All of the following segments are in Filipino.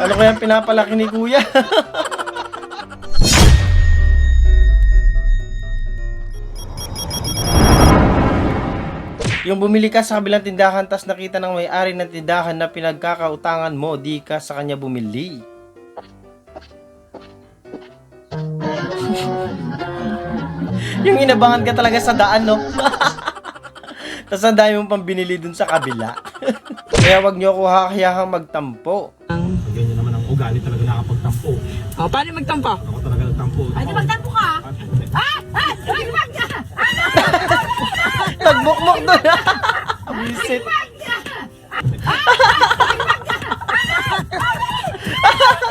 Ano kaya pinapalaki ni kuya? Yung bumili ka sa kabilang tindahan tas nakita ng may-ari ng tindahan na pinagkakautangan mo, di ka sa kanya bumili. Yung inabangan ka talaga sa daan, no? Tas ang dami mong pang binili dun sa kabila. Kaya wag nyo ako hakayahang magtampo. Ganyan naman ang ugali talaga nakapagtampo. Oh, paano magtampo? Ako talaga nagtampo. Ay, di magtampo ka! Nagbukmok doon. Visit.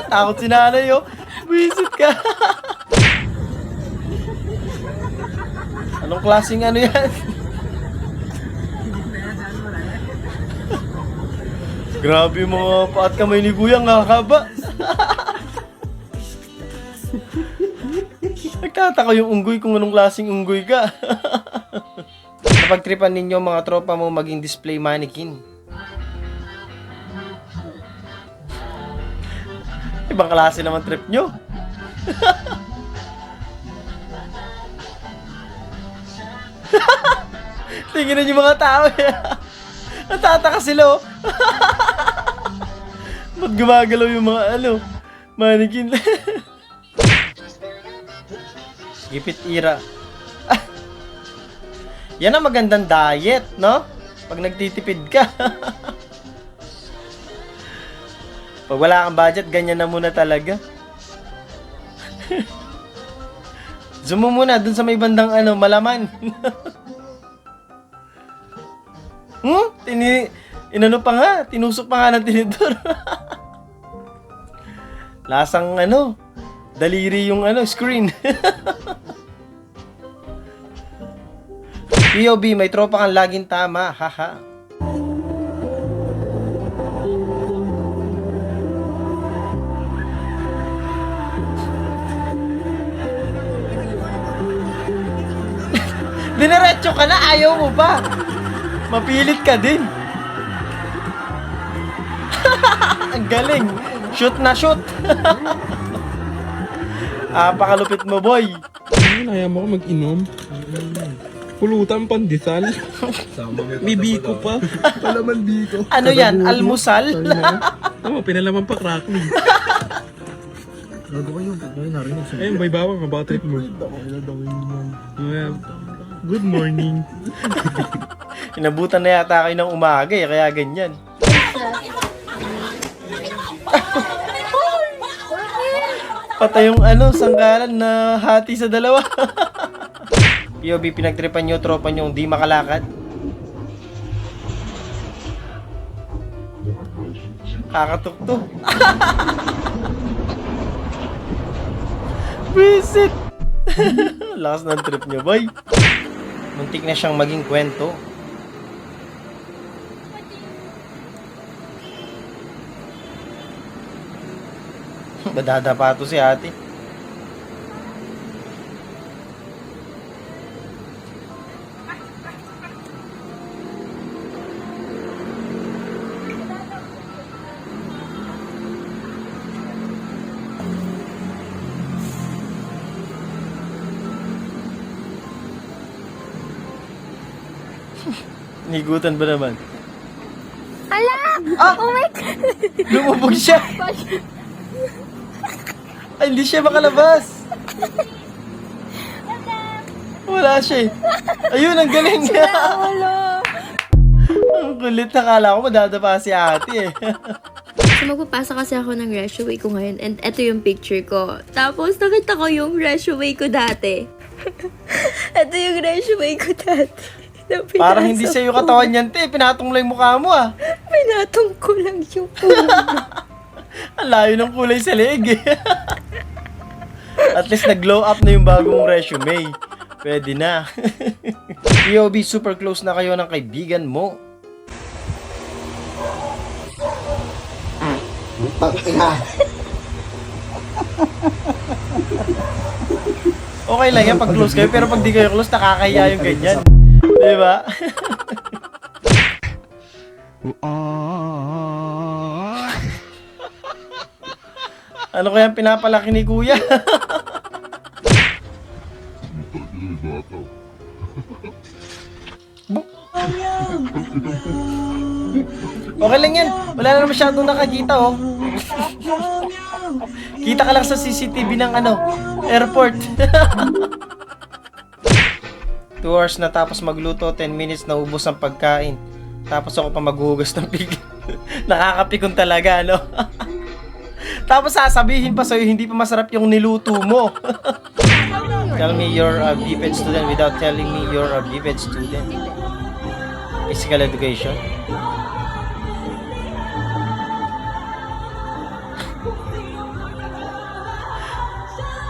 Takot si nanay, oh. Visit ka. Anong klaseng ano yan? Grabe yung mga paat kamay ni kuya, nga haba. Nagtataka yung unggoy kung anong klaseng unggoy ka. Napagtripan ninyo mga tropa mo maging display mannequin. Ibang klase naman trip nyo. Tingnan yung mga tao. Natataka sila, oh. Ba't gumagalaw yung mga mannequin? Gipit ira. Yan ang magandang diet, no? Pag nagtitipid ka. Pag wala kang budget, ganyan na muna talaga. Zoom mo muna dun sa may bandang malaman. Inano pa nga, tinusok pa nga ng tinidor. Lasang daliri yung screen. POB, may tropa kang laging tama, haha. Dinerecho ka na, ayaw mo ba? Mapilit ka din. Ang galing. Shoot na shoot. Pakalupit mo, boy. Ayaw mo ako mag-inom. Pulutan pandesal. May biko pa. Palaman biko. Ano yan? Almusal? Tama, pinalaman pa crackling. Ayun, may bawang ang trip mo. Good morning. Inabutan na yata kayo ng umaga kaya ganyan. Patay yung sanggalan na hati sa dalawa. POB, pinagtripan nyo, tropa nyo, di makalakad. Kakatukto. Visit! Lakas ng trip nyo, boy. Muntik na siyang maging kwento. Badada pa to si ate. Nigutan ba naman? Ala! Oh my God! Lumubog siya! Ay, hindi siya makalabas! Wala siya eh. Ayun, ang galing niya! Ang kulit, nakala ko madadapa si ate eh. So, magpapasa kasi ako ng resume ko ngayon and eto yung picture ko. Tapos, nakita ko yung resume ko dati. Eto yung resume ko dati. Parang hindi sa'yo katawan yan, te. Pinatong lang yung mukha mo ah. Pinatong ko lang yung puno. Ang layo ng kulay sa leeg eh. At least nag-glow up na yung bagong resume. Pwede na. POB, super close na kayo ng kaibigan mo. Okay lang yan pag close kayo, pero pag di kayo close, nakakahiya yung ganyan. Diba? Ano kaya pinapalaki ni kuya? Okay lang yan. Wala na masyadong nakakita, oh. Kita ka lang sa CCTV ng airport. 2 hours na tapos magluto, 10 minutes na ubos ang pagkain. Tapos ako pa maghuhugas ng pig. Nakakapikon talaga, no? Tapos sasabihin pa sa'yo, hindi pa masarap yung niluto mo. Tell me you're a BPED student without telling me you're a BPED student. Physical education.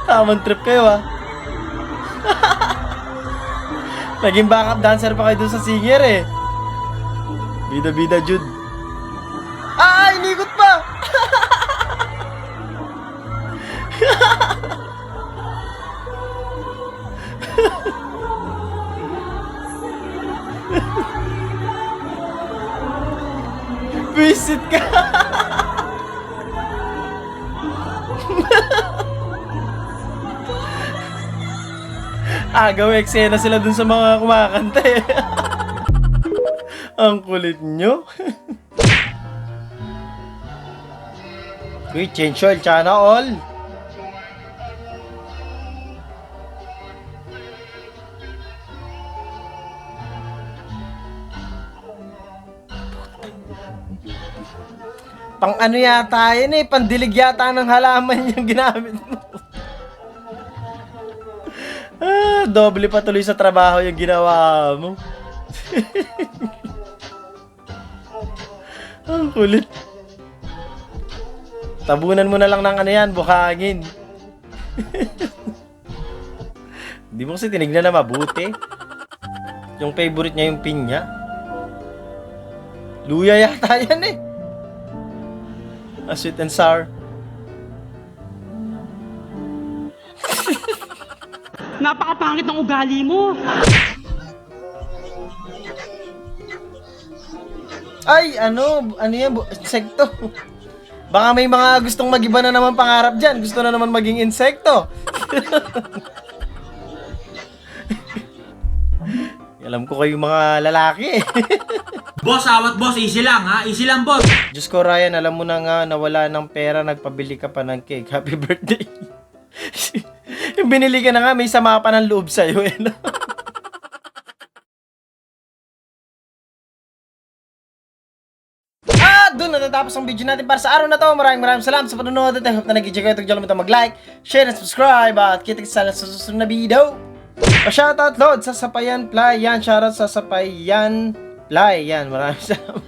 Tamang trip kayo, ah. Naging backup dancer pa kayo dun sa singer, eh. Bida-bida, Jude. Ah, inikot pa! Visit ka! Agaw, eksena sila dun sa mga kumakanta eh. Ang kulit nyo. Uy, change oil, tsaka all. Pang ano yata yun eh, pandilig yata ng halaman yung ginamit mo. Doble pa tuloy sa trabaho yung ginawa mo. Ang kulit. Tabunan mo na lang ng ano yan, buhangin. Di mo kasi tinignan na mabuti. Yung favorite niya yung pinya. Luya yata yan eh. Sweet and sour. Napakapangit ng ugali mo. Ay, ano yan, insekto. Baka may mga gustong mag-iba na naman pangarap dyan. Gusto na naman maging insekto. Alam ko kayo mga lalaki eh. Boss, awat boss, easy lang ha, easy lang boss. Diyos ko, Ryan, alam mo na nga nawala ng pera, nagpabili ka pa ng cake. Happy birthday. Yung binili ka na nga, may sama pa ng loob sa'yo eh. No? Doon natatapos ang video natin para sa araw na to. Maraming salamat sa panonood at I hope na nag-enjoy kayo. Huwag mo mag-like, share, and subscribe. At kita-kita sa susunod na video. Pa-shoutout, Lord, sa Sapayan Play. Yan, shoutout sa Sapayan Play. Yan, maraming salamat.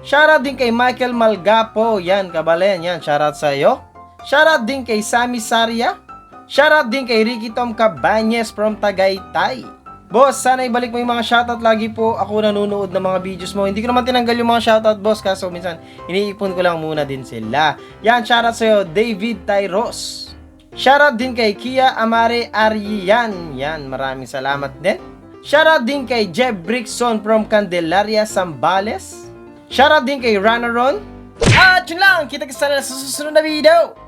Shoutout din kay Michael Malgapo. Yan, kabalen. Yan, shoutout sa iyo. Shoutout din kay Sammy Saria. Shoutout din kay Ricky Tom Cabañez from Tagaytay. Boss, sana ibalik mo yung mga shoutout. Lagi po ako nanonood ng mga videos mo. Hindi ko naman tinanggal yung mga shoutout, boss. Kaso minsan, iniipon ko lang muna din sila. Yan, shoutout sa'yo, David Tyros. Shoutout din kay Kia Amare Arian. Yan, maraming salamat din. Shoutout din kay Jeb Brickson from Candelaria, Zambales. Shoutout din kay Ranaron. At yun lang, kita-kita sa susunod na video.